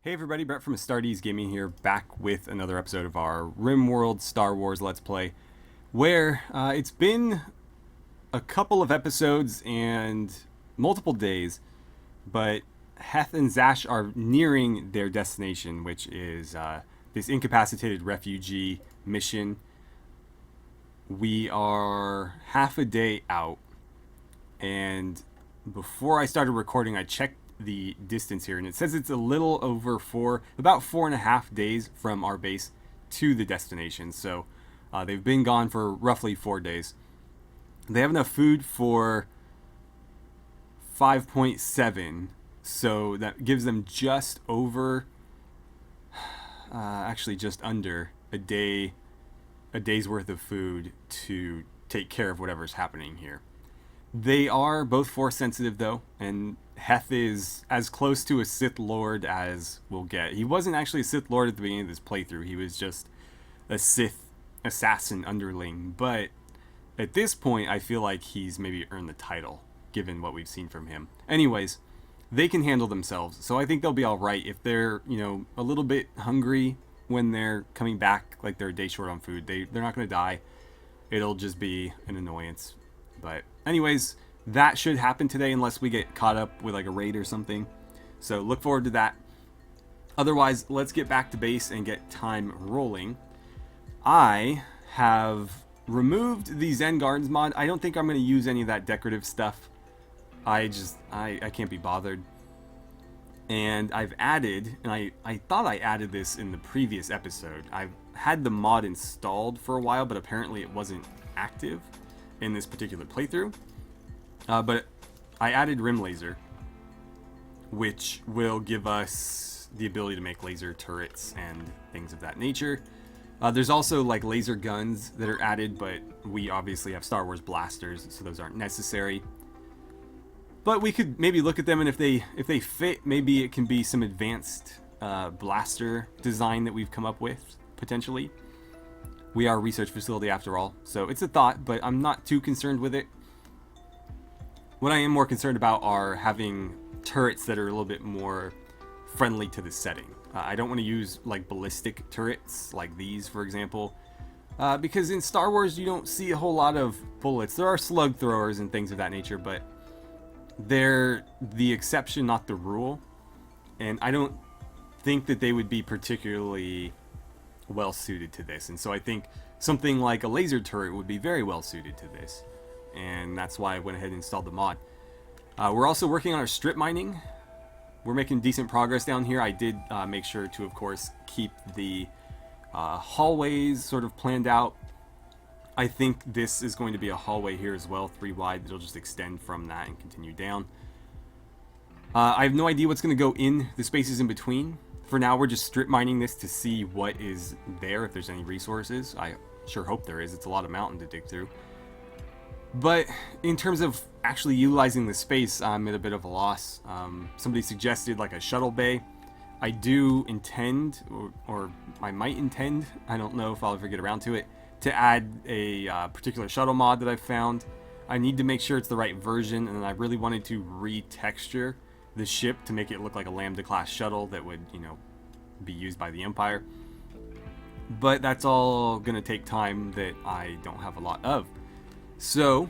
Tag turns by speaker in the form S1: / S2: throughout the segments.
S1: Hey everybody, Brett from AstartesGaming here, back with another episode of our RimWorld Star Wars Let's Play, where it's been a couple of episodes and multiple days, but Heth and Zash are nearing their destination, which is this incapacitated refugee mission. We are half a day out, and before I started recording, I checked the distance here, and it says it's a little over about 4.5 days from our base to the destination. So they've been gone for roughly 4 days. They have enough food for 5.7, so that gives them just over, actually just under a day's worth of food to take care of whatever's happening here. They are both force sensitive though, and Heth is as close to a Sith Lord as we'll get. He wasn't actually a Sith Lord at the beginning of this playthrough. He was just a Sith assassin underling. But at this point, I feel like he's maybe earned the title, given what we've seen from him. Anyways, they can handle themselves, so I think they'll be all right. If they're, a little bit hungry when they're coming back, like they're a day short on food, they're not going to die. It'll just be an annoyance. But anyways, that should happen today unless we get caught up with like a raid or something. So look forward to that. Otherwise, let's get back to base and get time rolling. I have removed the Zen Gardens mod. I don't think I'm going to use any of that decorative stuff. I can't be bothered. And I've added, and I thought I added this in the previous episode. I've had the mod installed for a while, but apparently it wasn't active in this particular playthrough. But I added Rim Laser, which will give us the ability to make laser turrets and things of that nature. There's also like laser guns that are added, but we obviously have Star Wars blasters, so those aren't necessary. But we could maybe look at them, and if they fit, maybe it can be some advanced blaster design that we've come up with, potentially. We are a research facility after all, so it's a thought, but I'm not too concerned with it. What I am more concerned about are having turrets that are a little bit more friendly to the setting. I don't want to use like ballistic turrets like these, for example, because in Star Wars you don't see a whole lot of bullets. There are slug throwers and things of that nature, but they're the exception, not the rule. And I don't think that they would be particularly well suited to this. And so I think something like a laser turret would be very well suited to this. And that's why I went ahead and installed the mod. We're also working on our strip mining. We're making decent progress down here. I did make sure to, of course, keep the hallways sort of planned out. I think this is going to be a hallway here as well, 3 wide. It'll just extend from that and continue down. I have no idea what's going to go in the spaces in between. For now, we're just strip mining this to see what is there, if there's any resources. I sure hope there is. It's a lot of mountain to dig through. But in terms of actually utilizing the space, I'm at a bit of a loss. Somebody suggested like a shuttle bay. I do intend, or I might intend, I don't know if I'll ever get around to it, to add a particular shuttle mod that I've found. I need to make sure it's the right version, and I really wanted to retexture the ship to make it look like a Lambda class shuttle that would, be used by the Empire. But that's all gonna take time that I don't have a lot of. So,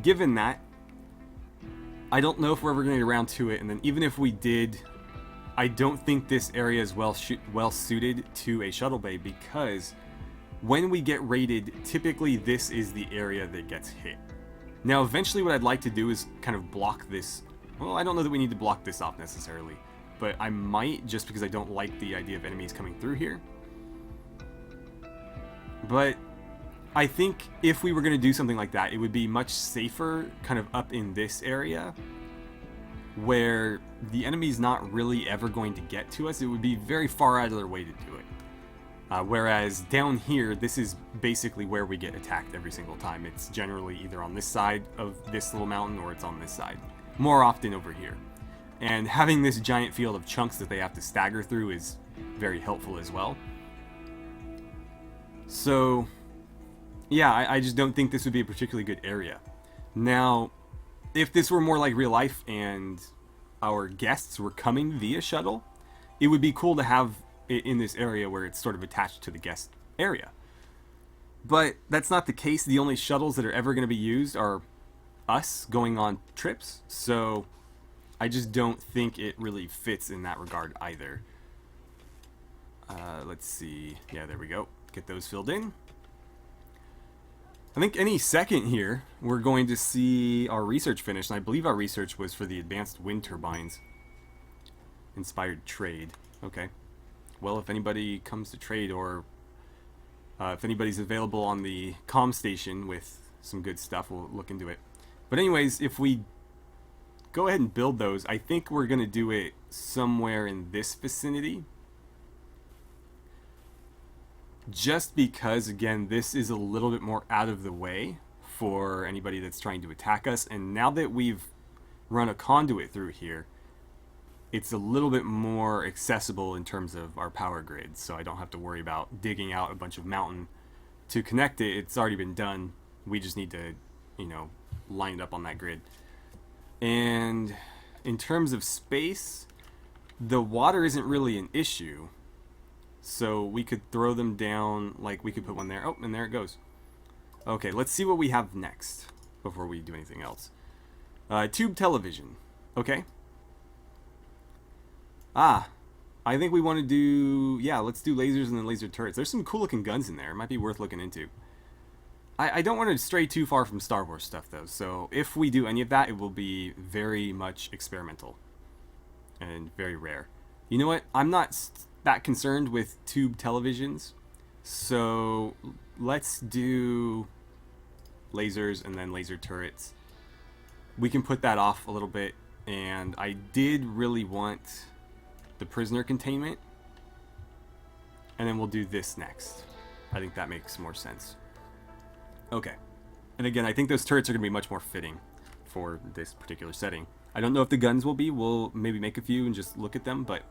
S1: given that, I don't know if we're ever going to get around to it, and then even if we did, I don't think this area is well suited to a shuttle bay, because when we get raided, typically this is the area that gets hit. Now, eventually what I'd like to do is kind of block this. Well, I don't know that we need to block this off necessarily, but I might, just because I don't like the idea of enemies coming through here. But I think if we were going to do something like that, it would be much safer kind of up in this area where the enemy's not really ever going to get to us. It would be very far out of their way to do it. Whereas down here, this is basically where we get attacked every single time. It's generally either on this side of this little mountain or it's on this side. More often over here. And having this giant field of chunks that they have to stagger through is very helpful as well. So yeah, I just don't think this would be a particularly good area. Now, if this were more like real life and our guests were coming via shuttle, it would be cool to have it in this area where it's sort of attached to the guest area. But that's not the case. The only shuttles that are ever going to be used are us going on trips. So I just don't think it really fits in that regard either. Let's see. Yeah, there we go. Get those filled in. I think any second here, we're going to see our research finished. And I believe our research was for the advanced wind turbines. Inspired trade. Okay. Well, if anybody comes to trade, or if anybody's available on the comm station with some good stuff, we'll look into it. But anyways, if we go ahead and build those, I think we're going to do it somewhere in this vicinity. Just because, again, this is a little bit more out of the way for anybody that's trying to attack us. And now that we've run a conduit through here, it's a little bit more accessible in terms of our power grid. So I don't have to worry about digging out a bunch of mountain to connect it. It's already been done. We just need to, you know, line it up on that grid. And in terms of space, the water isn't really an issue. So we could throw them down, like we could put one there. Oh, and there it goes. Okay, let's see what we have next before we do anything else. Tube television. Okay. I think we want to do, yeah, let's do lasers and then laser turrets. There's some cool looking guns in there. It might be worth looking into. I don't want to stray too far from Star Wars stuff though. So if we do any of that, it will be very much experimental and very rare. You know what? I'm not that concerned with tube televisions, so let's do lasers and then laser turrets. We can put that off a little bit, and I did really want the prisoner containment, and then we'll do this next. I think that makes more sense. Okay, and again, I think those turrets are going to be much more fitting for this particular setting. I don't know if the guns will be. We'll maybe make a few and just look at them, but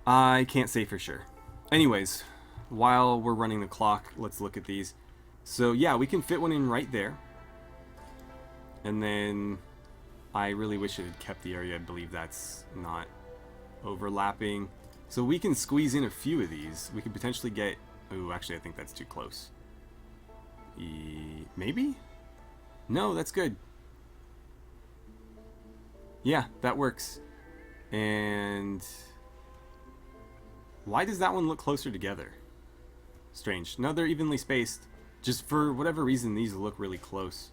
S1: I can't say for sure. Anyways, while we're running the clock, let's look at these. So yeah, we can fit one in right there. And then I really wish it had kept the area. I believe that's not overlapping. So we can squeeze in a few of these. We could potentially get... Ooh, actually I think that's too close. Maybe? No, that's good. Yeah, that works. And... why does that one look closer together? Strange. No, they're evenly spaced. Just for whatever reason, these look really close.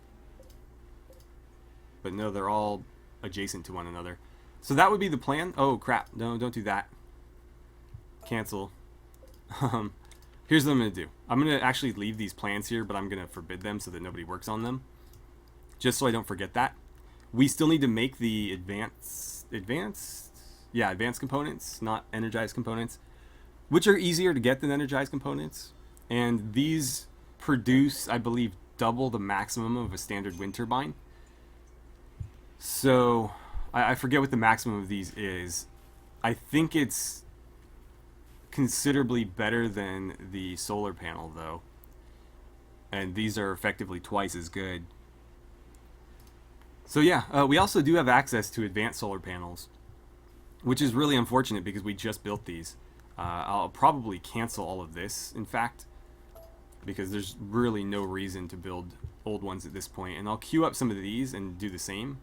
S1: But no, they're all adjacent to one another. So that would be the plan. Oh, crap. No, don't do that. Cancel. Here's what I'm going to do. I'm going to actually leave these plans here, but I'm going to forbid them so that nobody works on them. Just so I don't forget that. We still need to make the advanced components, not energized components, which are easier to get than energized components. And these produce, I believe, double the maximum of a standard wind turbine. So I forget what the maximum of these is. I think it's considerably better than the solar panel, though. And these are effectively twice as good. So yeah, we also do have access to advanced solar panels, which is really unfortunate because we just built these. I'll probably cancel all of this, in fact, because there's really no reason to build old ones at this point. And I'll queue up some of these and do the same.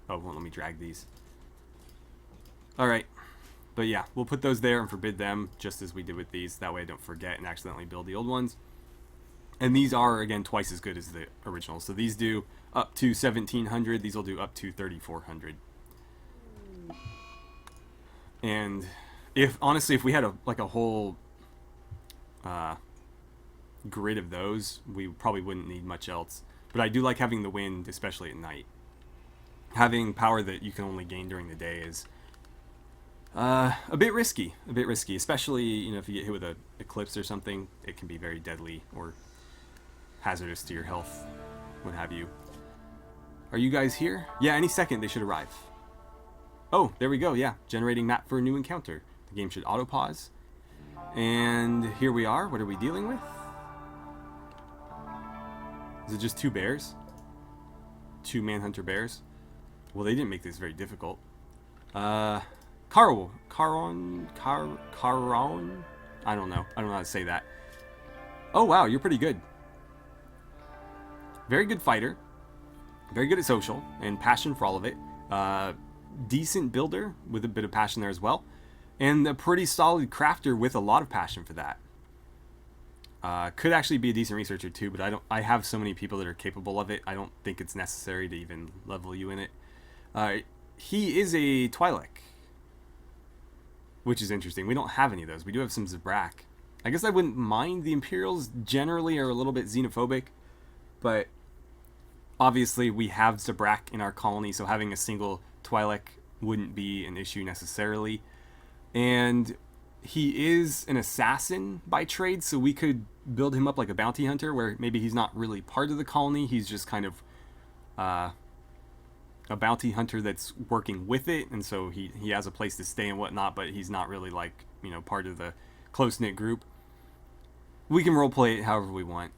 S1: Oh, well, let me drag these. Alright. But yeah, we'll put those there and forbid them, just as we did with these. That way I don't forget and accidentally build the old ones. And these are, again, twice as good as the original. So these do up to 1700. These will do up to 3400. And honestly, if we had a whole grid of those, we probably wouldn't need much else. But I do like having the wind, especially at night. Having power that you can only gain during the day is a bit risky, especially, you know, if you get hit with an eclipse or something. It can be very deadly or hazardous to your health, what have you. Are you guys here? Yeah, any second they should arrive. Oh, there we go, yeah. Generating map for a new encounter. The game should auto-pause. And here we are. What are we dealing with? Is it just two bears? Two manhunter bears? Well, they didn't make this very difficult. Caron. I don't know. I don't know how to say that. Oh, wow, you're pretty good. Very good fighter. Very good at social and passion for all of it. Decent builder with a bit of passion there as well. And a pretty solid crafter with a lot of passion for that. Could actually be a decent researcher too, but I have so many people that are capable of it. I don't think it's necessary to even level you in it. He is a Twi'lek, which is interesting. We don't have any of those. We do have some Zabrak. I guess I wouldn't mind. The Imperials generally are a little bit xenophobic, but obviously we have Zabrak in our colony, so having a single Twi'lek wouldn't be an issue necessarily. And he is an assassin by trade, so we could build him up like a bounty hunter, where maybe he's not really part of the colony. He's just kind of a bounty hunter that's working with it, and so he has a place to stay and whatnot, but he's not really like, you know, part of the close-knit group. We can roleplay it however we want,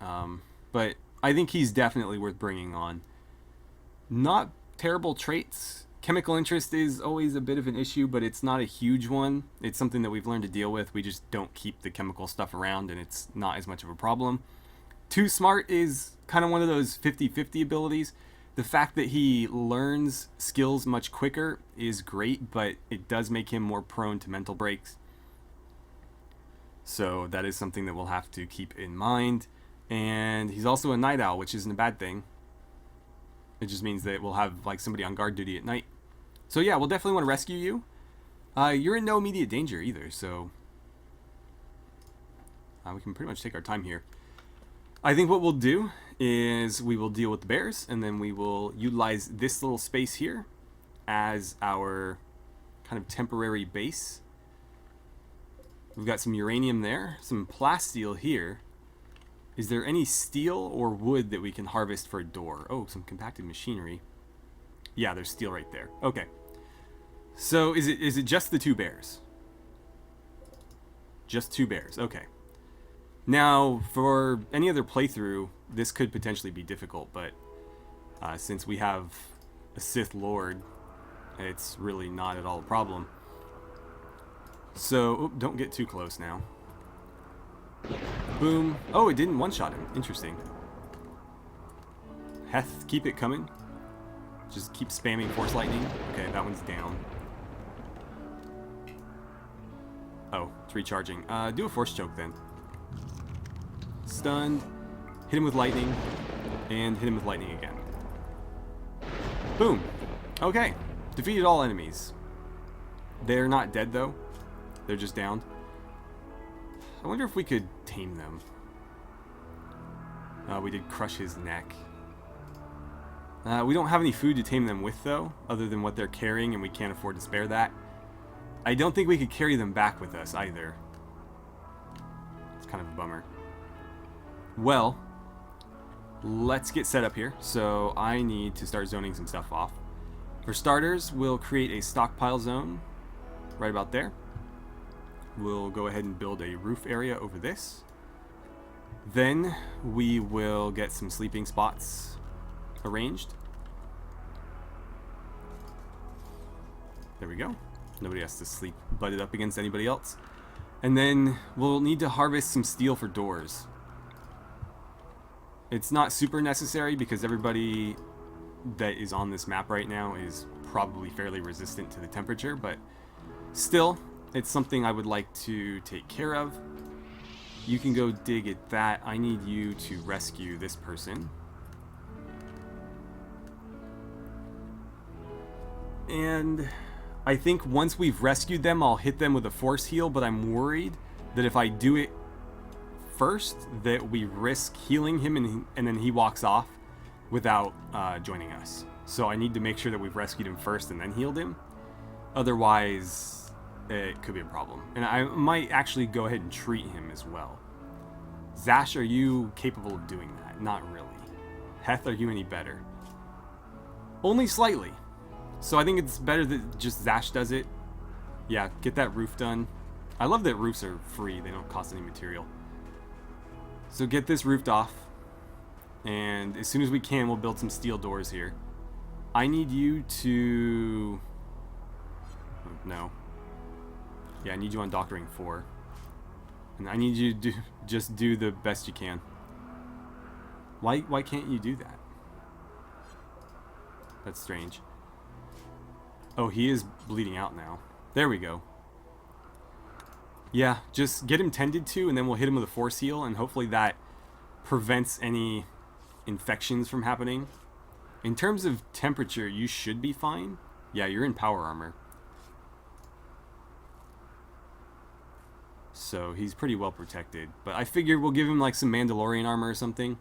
S1: but I think he's definitely worth bringing on. Not terrible traits. Chemical interest is always a bit of an issue, but it's not a huge one. It's something that we've learned to deal with. We just don't keep the chemical stuff around, and it's not as much of a problem. Too smart is kind of one of those 50-50 abilities. The fact that he learns skills much quicker is great, but it does make him more prone to mental breaks. So that is something that we'll have to keep in mind. And he's also a night owl, which isn't a bad thing. It just means that we'll have like somebody on guard duty at night. So yeah, we'll definitely want to rescue you. You're in no immediate danger either, so we can pretty much take our time here. I think what we'll do is we will deal with the bears, and then we will utilize this little space here as our kind of temporary base. We've got some uranium there, some plasteel here. Is there any steel or wood that we can harvest for a door? Oh, some compacted machinery. Yeah, there's steel right there. Okay. So is it just the two bears? Just two bears. Okay. Now, for any other playthrough, this could potentially be difficult, but since we have a Sith Lord, it's really not at all a problem. So, don't get too close now. Boom. Oh, it didn't one-shot him. Interesting. Heth, keep it coming. Just keep spamming Force Lightning. Okay, that one's down. Oh, it's recharging. Do a Force Choke then. Stunned. Hit him with Lightning. And hit him with Lightning again. Boom. Okay. Defeated all enemies. They're not dead, though. They're just downed. I wonder if we could tame them. We did crush his neck. We don't have any food to tame them with, though, other than what they're carrying, and we can't afford to spare that. I don't think we could carry them back with us, either. It's kind of a bummer. Well, let's get set up here. So I need to start zoning some stuff off. For starters, we'll create a stockpile zone right about there. We'll go ahead and build a roof area over this. Then we will get some sleeping spots arranged. There we go. Nobody has to sleep butted up against anybody else. And then we'll need to harvest some steel for doors. It's not super necessary because everybody that is on this map right now is probably fairly resistant to the temperature, but still, it's something I would like to take care of. You can go dig at that. I need you to rescue this person. And I think once we've rescued them, I'll hit them with a force heal, but I'm worried that if I do it first, that we risk healing him and then he walks off without joining us. So I need to make sure that we've rescued him first and then healed him. Otherwise, it could be a problem. And I might actually go ahead and treat him as well. Zash, are you capable of doing that? Not really. Heth, are you any better? Only slightly. So I think it's better that just Zash does it. Yeah, get that roof done. I love that roofs are free. They don't cost any material. So get this roofed off. And as soon as we can, we'll build some steel doors here. I need you to... No. Yeah, I need you on doctoring 4. And I need you to just do the best you can. Why can't you do that? That's strange. Oh, he is bleeding out now. There we go. Yeah, just get him tended to, and then we'll hit him with a force heal, and hopefully that prevents any infections from happening. In terms of temperature, you should be fine. Yeah, you're in power armor. So he's pretty well protected. But I figured we'll give him like some Mandalorian armor or something.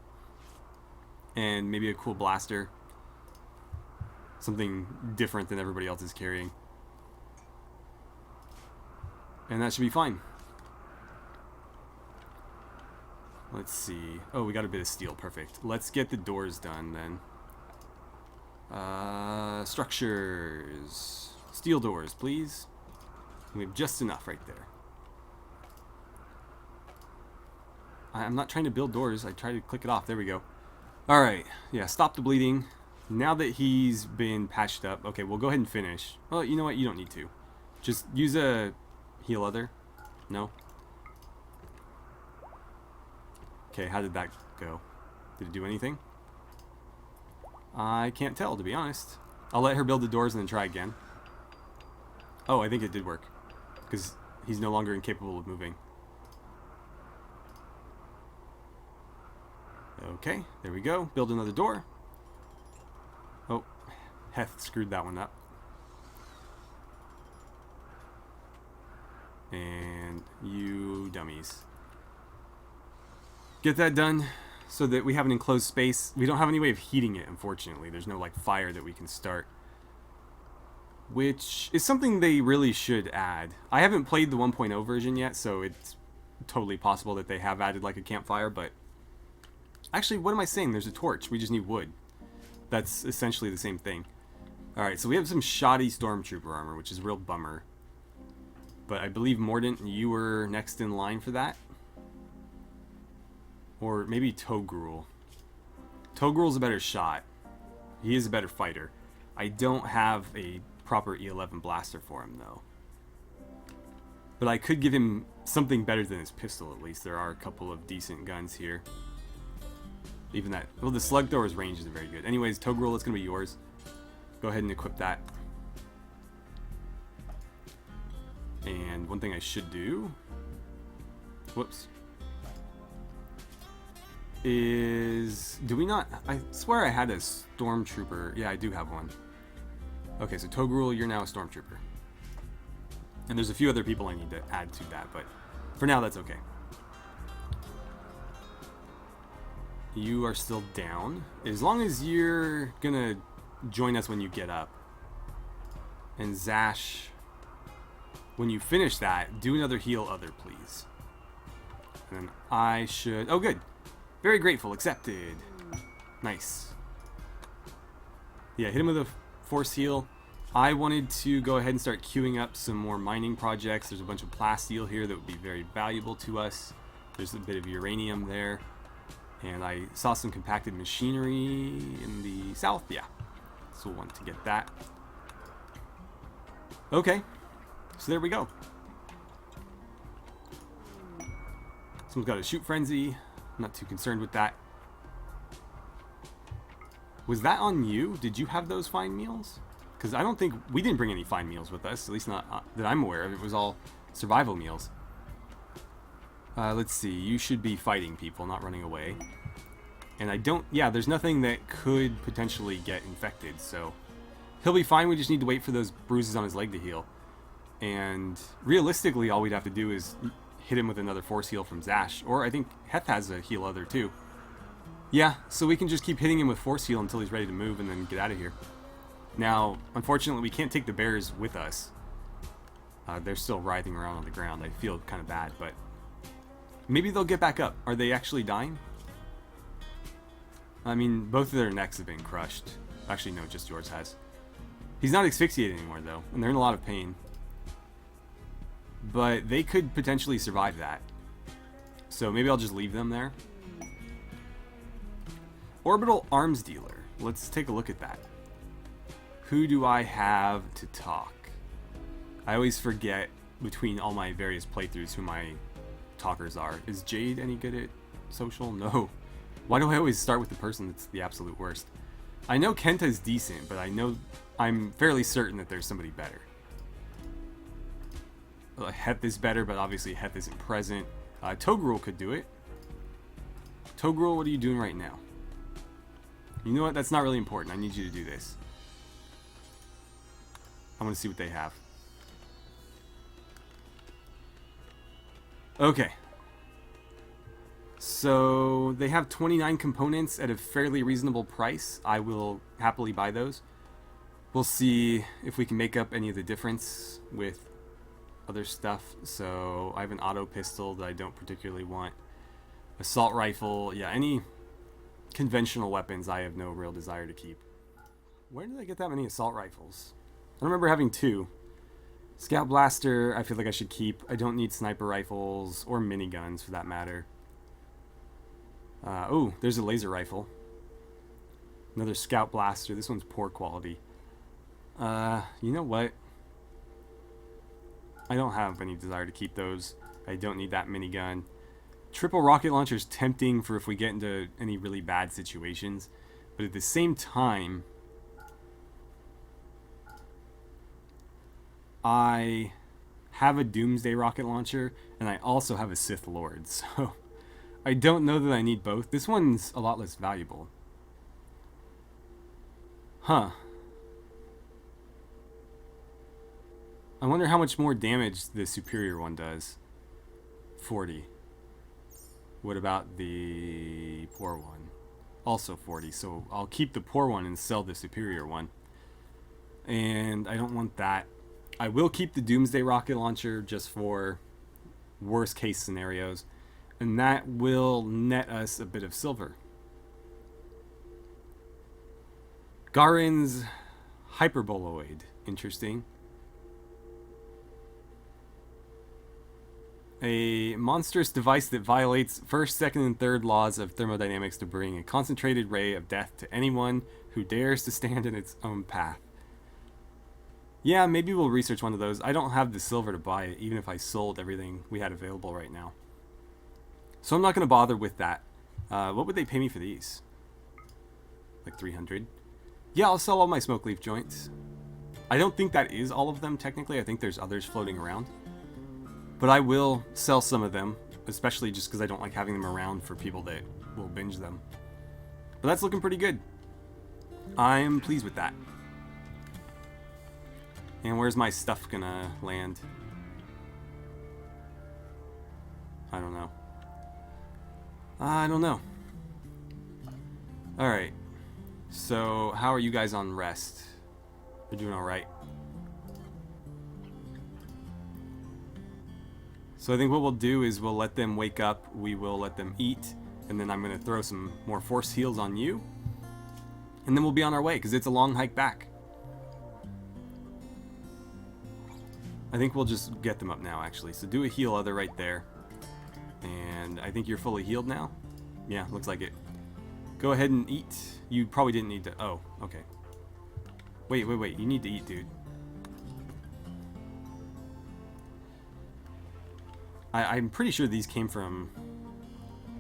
S1: And maybe a cool blaster. Something different than everybody else is carrying. And that should be fine. Let's see. Oh, we got a bit of steel. Perfect. Let's get the doors done then. Structures. Steel doors, please. We have just enough right there. I'm not trying to build doors. I try to click it off. There we go. Alright. Yeah, stop the bleeding. Now that he's been patched up. Okay, we'll go ahead and finish. Well, you know what? You don't need to. Just use a heal other. No? Okay, how did that go? Did it do anything? I can't tell, to be honest. I'll let her build the doors and then try again. Oh, I think it did work. Because he's no longer incapable of moving. Okay, there we go. Build another door. Oh, Heth screwed that one up. And you dummies. Get that done so that we have an enclosed space. We don't have any way of heating it, unfortunately. There's no like fire that we can start. Which is something they really should add. I haven't played the 1.0 version yet, so it's totally possible that they have added like a campfire, but... Actually, what am I saying? There's a torch. We just need wood. That's essentially the same thing. Alright, so we have some shoddy stormtrooper armor, which is a real bummer. But I believe, Mordant, you were next in line for that. Or maybe Togrul. Togrul's a better shot. He is a better fighter. I don't have a proper E11 blaster for him, though. But I could give him something better than his pistol, at least. There are a couple of decent guns here. Even that... Well, the slug thrower's range isn't very good. Anyways, Togrul, it's going to be yours. Go ahead and equip that. And one thing I should do... Whoops. Is... Do we not... I swear I had a stormtrooper. Yeah, I do have one. Okay, so Togrul, you're now a stormtrooper. And there's a few other people I need to add to that, but for now, that's okay. You are still down. As long as you're gonna join us when you get up. And Zash, when you finish that, do another heal other, please. And then I should... Oh, good. Very grateful. Accepted. Nice. Yeah, hit him with a force heal. I wanted to go ahead and start queuing up some more mining projects. There's a bunch of plasteel here that would be very valuable to us. There's a bit of uranium there. And I saw some compacted machinery in the south. Yeah. So we'll want to get that. Okay. So there we go. Someone's got a shoot frenzy. I'm not too concerned with that. Was that on you? Did you have those fine meals? Because I don't think... We didn't bring any fine meals with us. At least not that I'm aware of. It was all survival meals. Let's see. You should be fighting people, not running away. And I don't... Yeah, there's nothing that could potentially get infected, so... He'll be fine. We just need to wait for those bruises on his leg to heal. And realistically, all we'd have to do is hit him with another force heal from Zash. Or I think Heth has a heal other too. Yeah, so we can just keep hitting him with force heal until he's ready to move and then get out of here. Now, unfortunately, we can't take the bears with us. They're still writhing around on the ground. I feel kind of bad, but... Maybe they'll get back up. Are they actually dying? I mean, both of their necks have been crushed. Actually, no, just yours has. He's not asphyxiated anymore, though, and they're in a lot of pain. But they could potentially survive that. So maybe I'll just leave them there. Orbital arms dealer. Let's take a look at that. Who do I have to talk? I always forget between all my various playthroughs who my talkers are. Is Jade any good at social? No. Why do I always start with the person that's the absolute worst? I know Kenta's decent, but I'm fairly certain that there's somebody better. Heth is better, but obviously Heth isn't present. Togrul could do it. Togrul, what are you doing right now? You know what? That's not really important. I need you to do this. I want to see what they have. Okay. So they have 29 components at a fairly reasonable price. I will happily buy those. We'll see if we can make up any of the difference with other stuff. So I have an auto pistol that I don't particularly want. Assault rifle. Yeah, any conventional weapons I have no real desire to keep. Where did I get that many assault rifles? I remember having 2. Scout blaster, I feel like I should keep. I don't need sniper rifles or miniguns for that matter. Oh, there's a laser rifle. Another scout blaster. This one's poor quality. You know what? I don't have any desire to keep those. I don't need that minigun. Triple rocket launcher is tempting for if we get into any really bad situations. But at the same time, I have a Doomsday rocket launcher, and I also have a Sith Lord, so I don't know that I need both. This one's a lot less valuable. Huh. I wonder how much more damage the superior one does. 40. What about the poor one? Also 40, so I'll keep the poor one and sell the superior one. And I don't want that. I will keep the Doomsday rocket launcher just for worst case scenarios, and that will net us a bit of silver. Garen's hyperboloid, interesting. A monstrous device that violates first, second, and third laws of thermodynamics to bring a concentrated ray of death to anyone who dares to stand in its own path. Yeah, maybe we'll research one of those. I don't have the silver to buy it, even if I sold everything we had available right now. So I'm not going to bother with that. What would they pay me for these? Like 300? Yeah, I'll sell all my smoke leaf joints. I don't think that is all of them, technically. I think there's others floating around. But I will sell some of them, especially just because I don't like having them around for people that will binge them. But that's looking pretty good. I'm pleased with that. And where's my stuff gonna land? I don't know. I don't know. Alright. So, how are you guys on rest? You're doing alright. So I think what we'll do is we'll let them wake up, we will let them eat, and then I'm gonna throw some more force heals on you. And then we'll be on our way, because it's a long hike back. I think we'll just get them up now, actually. So do a heal other right there. And I think you're fully healed now. Yeah, looks like it. Go ahead and eat. You probably didn't need to... Oh, okay. Wait. You need to eat, dude. I'm pretty sure these came from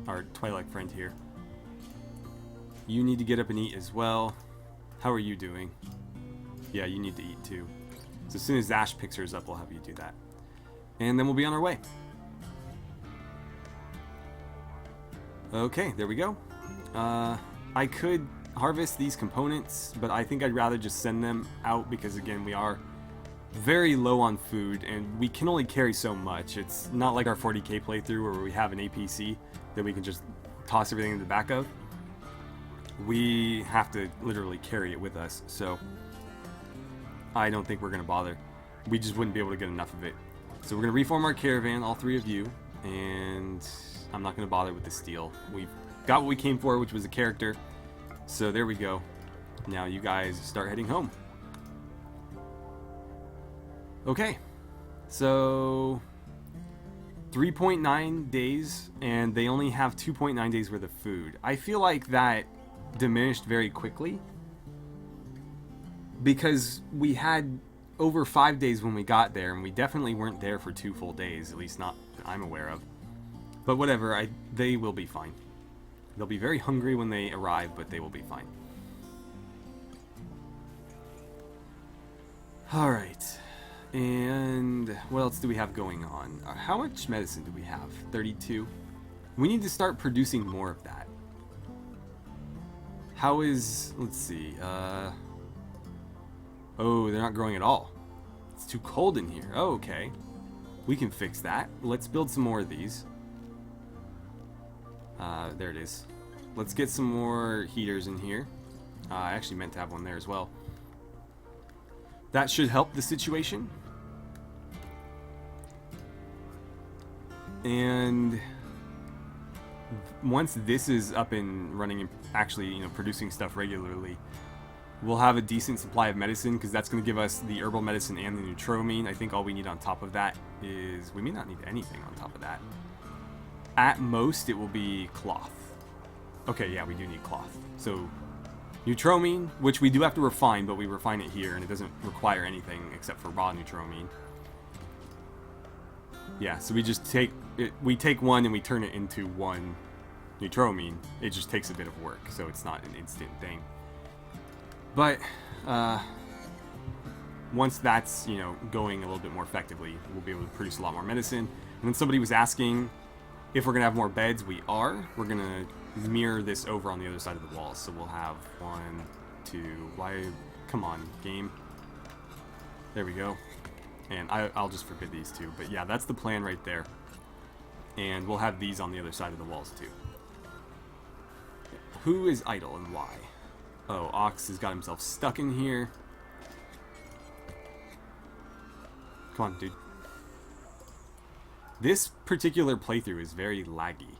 S1: our Twilight friend here. You need to get up and eat as well. How are you doing? Yeah, you need to eat too. So as soon as Ash picks hers up, we'll have you do that. And then we'll be on our way. Okay, there we go. I could harvest these components, but I think I'd rather just send them out because, again, we are very low on food and we can only carry so much. It's not like our 40k playthrough where we have an APC that we can just toss everything in the back of. We have to literally carry it with us, so I don't think we're going to bother. We just wouldn't be able to get enough of it. So we're going to reform our caravan, all 3 of you, and I'm not going to bother with the steel. We've got what we came for, which was a character. So there we go. Now you guys start heading home. Okay, so 3.9 days, and they only have 2.9 days worth of food. I feel like that diminished very quickly, because we had over 5 days when we got there, and we definitely weren't there for 2 full days, at least not that I'm aware of. But whatever, they will be fine. They'll be very hungry when they arrive, but they will be fine. Alright, and what else do we have going on? How much medicine do we have? 32? We need to start producing more of that. How is... let's see, oh, they're not growing at all. It's too cold in here. Oh, okay. We can fix that. Let's build some more of these. There it is. Let's get some more heaters in here. I actually meant to have one there as well. That should help the situation. And once this is up and running and actually, you know, producing stuff regularly, we'll have a decent supply of medicine, because that's going to give us the herbal medicine and the neutramine. I think all we need on top of that is... we may not need anything on top of that. At most, it will be cloth. Okay, yeah, we do need cloth. So, neutramine, which we do have to refine, but we refine it here, and it doesn't require anything except for raw neutramine. Yeah, so we just take it, we take one and we turn it into one neutramine. It just takes a bit of work, so it's not an instant thing. But once that's, you know, going a little bit more effectively, we'll be able to produce a lot more medicine. And then somebody was asking if we're gonna have more beds. We are. We're gonna mirror this over on the other side of the wall, so we'll have 1, 2. Why? Come on, game. There we go. And I'll just forbid these two. But yeah, that's the plan right there. And we'll have these on the other side of the walls too. Who is idle and why? Oh, Ox has got himself stuck in here. Come on, dude. This particular playthrough is very laggy.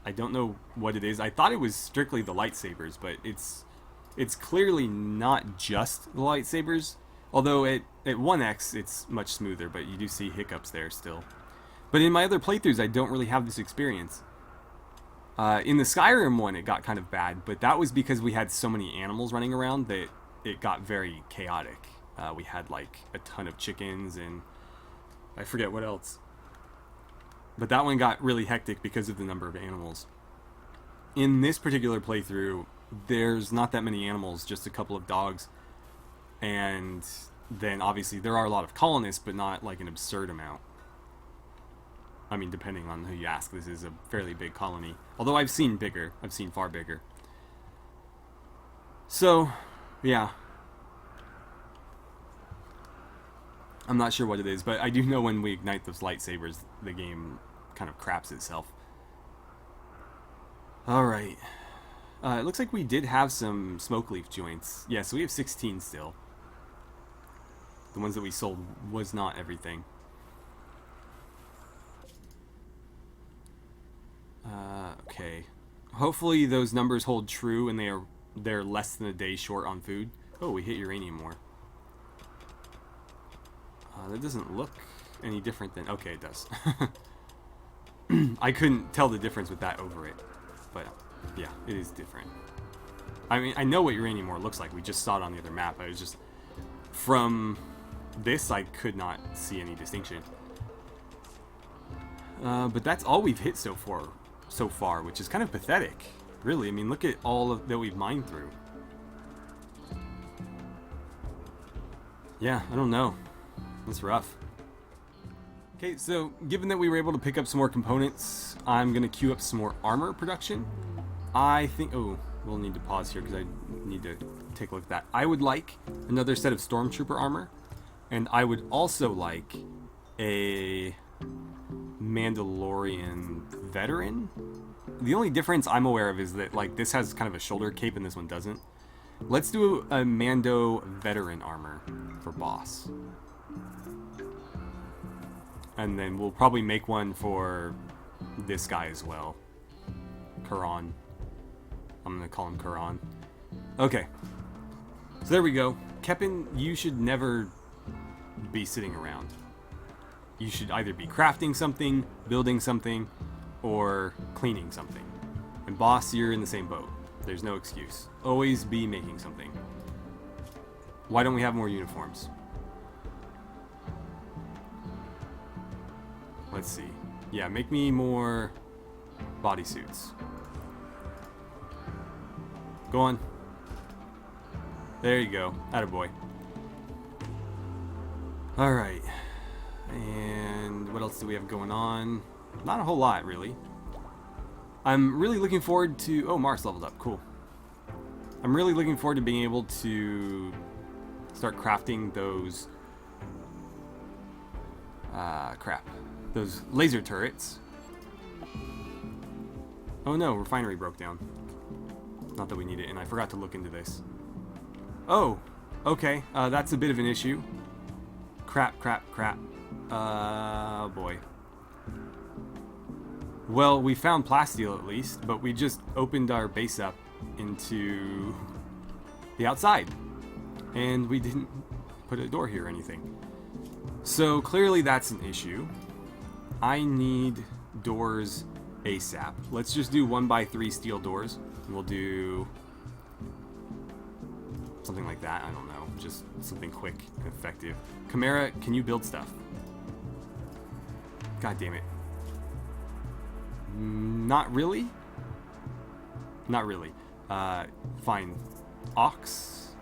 S1: I don't know what it is. I thought it was strictly the lightsabers, but it's clearly not just the lightsabers. Although at 1x it's much smoother, but you do see hiccups there still. But in my other playthroughs, I don't really have this experience. In the Skyrim one, it got kind of bad, but that was because we had so many animals running around that it got very chaotic. We had like a ton of chickens and I forget what else. But that one got really hectic because of the number of animals. In this particular playthrough, there's not that many animals, just a couple of dogs. And then obviously there are a lot of colonists, but not like an absurd amount. I mean, depending on who you ask, this is a fairly big colony. Although I've seen bigger. I've seen far bigger. So, yeah. I'm not sure what it is, but I do know when we ignite those lightsabers, the game kind of craps itself. Alright. It looks like we did have some smoke leaf joints. Yeah, so we have 16 still. The ones that we sold was not everything. Okay. Hopefully those numbers hold true and they're less than a day short on food. Oh, we hit uranium ore. That doesn't look any different than... okay, it does. I couldn't tell the difference with that over it. But, yeah, it is different. I mean, I know what uranium ore looks like. We just saw it on the other map. I was just... from this, I could not see any distinction. But that's all we've hit so far, which is kind of pathetic. Really, I mean, look at all that we've mined through. Yeah, I don't know. That's rough. Okay, so given that we were able to pick up some more components, I'm going to queue up some more armor production. I think... oh, we'll need to pause here because I need to take a look at that. I would like another set of Stormtrooper armor, and I would also like a Mandalorian veteran. The only difference I'm aware of is that like this has kind of a shoulder cape and this one doesn't. Let's do a Mando veteran armor for boss. And then we'll probably make one for this guy as well. Karan. I'm going to call him Karan. Okay. So there we go. Kepin, you should never be sitting around. You should either be crafting something, building something, or cleaning something. And boss, you're in the same boat. There's no excuse. Always be making something. Why don't we have more uniforms? Let's see. Yeah, make me more bodysuits. Go on. There you go. Attaboy. Alright. And what else do we have going on? Not a whole lot, really. I'm really looking forward to... Oh, Mars leveled up. Cool. I'm really looking forward to being able to start crafting those... crap. Those laser turrets. Oh no, refinery broke down. Not that we need it, and I forgot to look into this. Oh, okay. That's a bit of an issue. Crap, crap, crap. Oh boy. Well, we found plasteel at least, but we just opened our base up into the outside. And we didn't put a door here or anything. So clearly that's an issue. I need doors ASAP. Let's just do 1x3 steel doors. We'll do something like that. I don't know. Just something quick and effective. Chimera, can you build stuff? God damn it. Not really? Not really. Fine. Ox?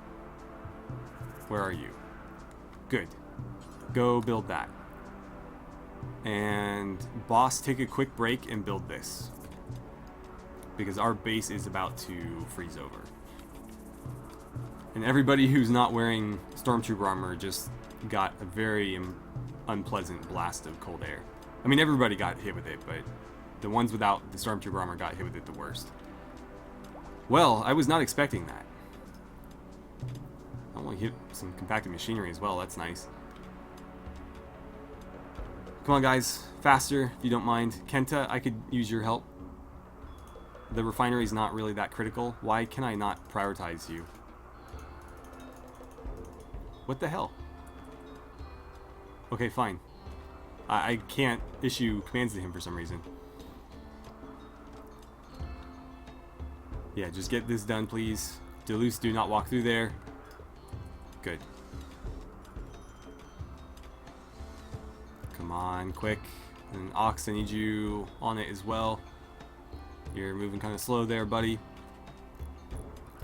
S1: Where are you? Good. Go build that. And boss, take a quick break and build this. Because our base is about to freeze over. And everybody who's not wearing stormtrooper armor just got a very unpleasant blast of cold air. I mean, everybody got hit with it, but the ones without the stormtrooper armor got hit with it the worst. Well, I was not expecting that. I want to hit some compacted machinery as well. That's nice. Come on, guys. Faster, if you don't mind. Kenta, I could use your help. The refinery's not really that critical. Why can I not prioritize you? What the hell? Okay, fine. I can't issue commands to him for some reason. Yeah, just get this done, please. Deleuze, do not walk through there. Good. Come on, quick. And Ox, I need you on it as well. You're moving kind of slow there, buddy.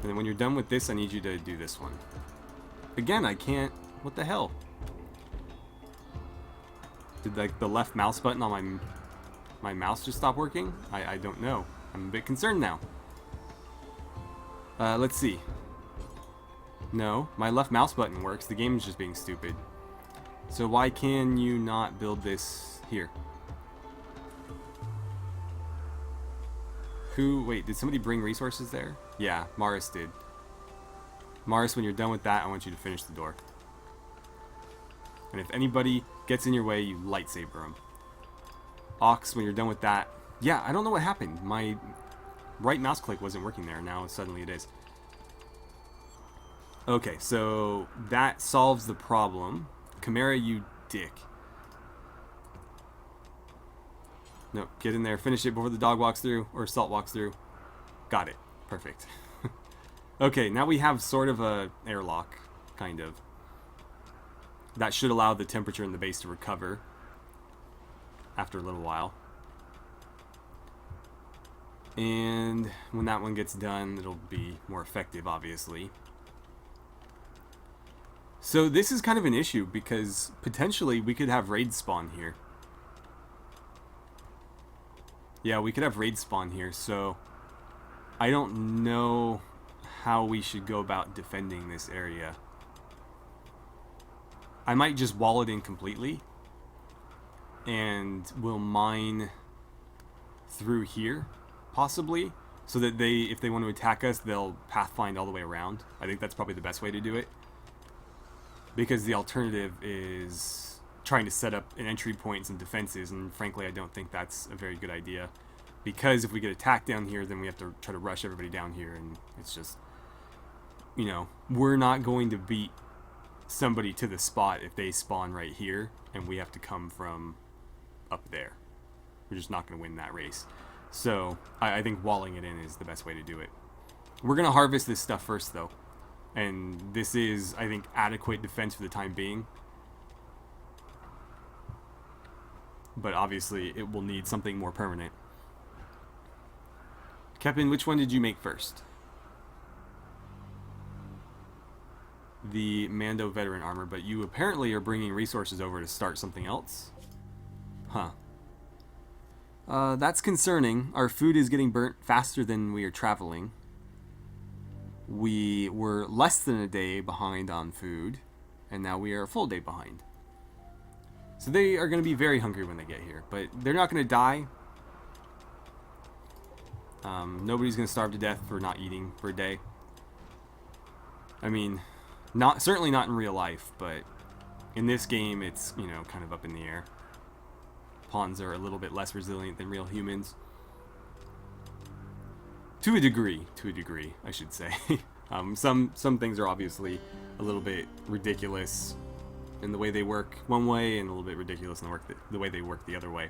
S1: And then when you're done with this, I need you to do this one. Again, I can't... What the hell? Did like the left mouse button on my mouse just stop working? I don't know. I'm a bit concerned now. Let's see. No, my left mouse button works. The game is just being stupid. So why can you not build this here? Wait, did somebody bring resources there? Yeah, Morris did. Morris, when you're done with that, I want you to finish the door. And if anybody gets in your way, you lightsaber them. Ox, when you're done with that... Yeah, I don't know what happened. My right mouse click wasn't working there. Now suddenly it is. Okay, so that solves the problem. Chimera, you dick. No, get in there. Finish it before the dog walks through, or Salt walks through. Got it. Perfect. Okay, now we have sort of a airlock, kind of. That should allow the temperature in the base to recover after a little while. And when that one gets done, it'll be more effective, obviously. So this is kind of an issue, because potentially we could have raids spawn here. Yeah, we could have raids spawn here, so I don't know how we should go about defending this area. I might just wall it in completely, and we'll mine through here, possibly, so that if they want to attack us, they'll pathfind all the way around. I think that's probably the best way to do it, because the alternative is trying to set up an entry point and some defenses, and frankly, I don't think that's a very good idea, because if we get attacked down here, then we have to try to rush everybody down here, and it's just, you know, we're not going to beat somebody to the spot if they spawn right here, and we have to come from up there. We're just not going to win that race. So I think walling it in is the best way to do it. We're going to harvest this stuff first, though. And this is, I think, adequate defense for the time being. But obviously, it will need something more permanent. Kevin, which one did you make first? The Mando veteran armor, but you apparently are bringing resources over to start something else? Huh. That's concerning. Our food is getting burnt faster than we are traveling. We were less than a day behind on food, and now we are a full day behind. So they are going to be very hungry when they get here, but they're not going to die. Nobody's going to starve to death for not eating for a day. I mean, certainly not in real life, but in this game, it's, you know, kind of up in the air. Pawns are a little bit less resilient than real humans. To a degree, I should say. Some things are obviously a little bit ridiculous in the way they work one way, and a little bit ridiculous in the way they work the other way.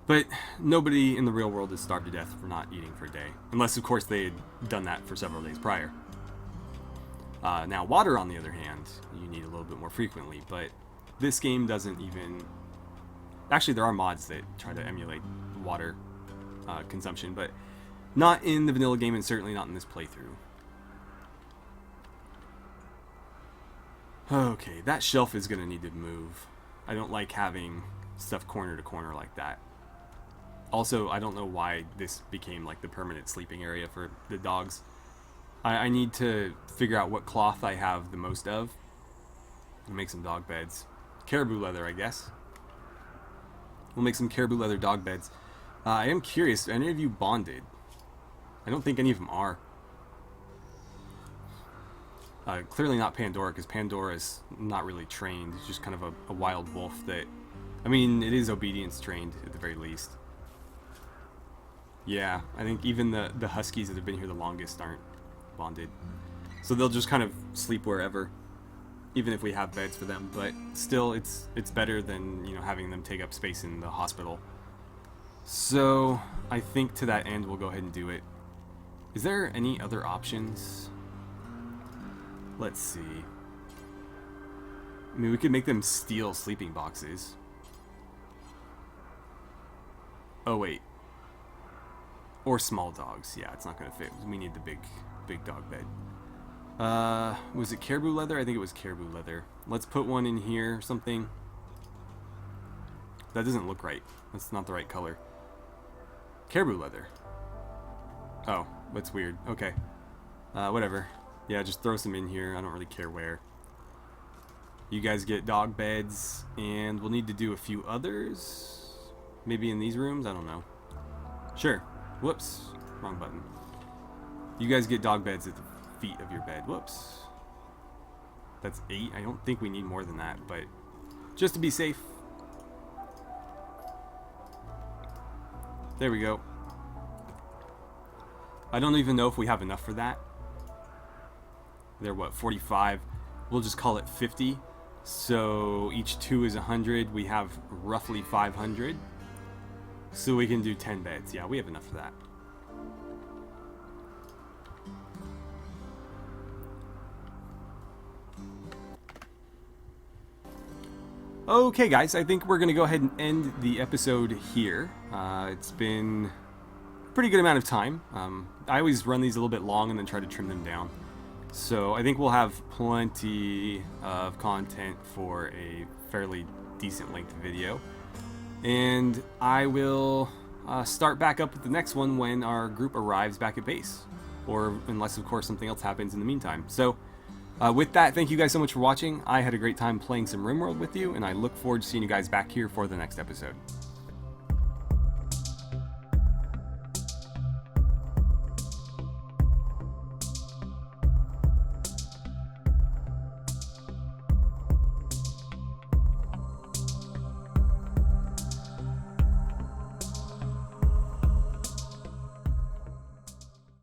S1: But nobody in the real world is starved to death for not eating for a day. Unless, of course, they had done that for several days prior. Now, water, on the other hand, you need a little bit more frequently. But this game doesn't even... Actually, there are mods that try to emulate water consumption, but not in the vanilla game, and certainly not in this playthrough. Okay, that shelf is going to need to move. I don't like having stuff corner to corner like that. Also, I don't know why this became like the permanent sleeping area for the dogs. I need to figure out what cloth I have the most of and make some dog beds. Caribou leather, I guess. We'll make some caribou leather dog beds. I am curious, are any of you bonded? I don't think any of them are. Clearly not Pandora, because Pandora is not really trained. It's just kind of a wild wolf that... I mean, it is obedience trained, at the very least. Yeah, I think even the huskies that have been here the longest aren't bonded. So they'll just kind of sleep wherever, even if we have beds for them. But still, it's better than, you know, having them take up space in the hospital. So I think to that end, we'll go ahead and do it. Is there any other options? Let's see. I mean, we could make them steel sleeping boxes. Oh, wait. Or small dogs. Yeah, it's not going to fit. We need the big dog bed. Was it caribou leather? I think it was caribou leather. Let's put one in here or something. That doesn't look right. That's not the right color. Caribou leather. Oh, that's weird. Okay. Whatever. Yeah, just throw some in here. I don't really care where. You guys get dog beds, and we'll need to do a few others. Maybe in these rooms? I don't know. Sure. Whoops. Wrong button. You guys get dog beds at the feet of your bed. Whoops. That's 8. I don't think we need more than that, but just to be safe. There we go. I don't even know if we have enough for that. They're what, 45? We'll just call it 50. So each 2 is 100. We have roughly 500. So we can do 10 beds. Yeah, we have enough for that. Okay, guys, I think we're going to go ahead and end the episode here. It's been a pretty good amount of time. I always run these a little bit long and then try to trim them down. So I think we'll have plenty of content for a fairly decent length video. And I will start back up with the next one when our group arrives back at base. Or unless, of course, something else happens in the meantime. So with that, thank you guys so much for watching. I had a great time playing some RimWorld with you, and I look forward to seeing you guys back here for the next episode.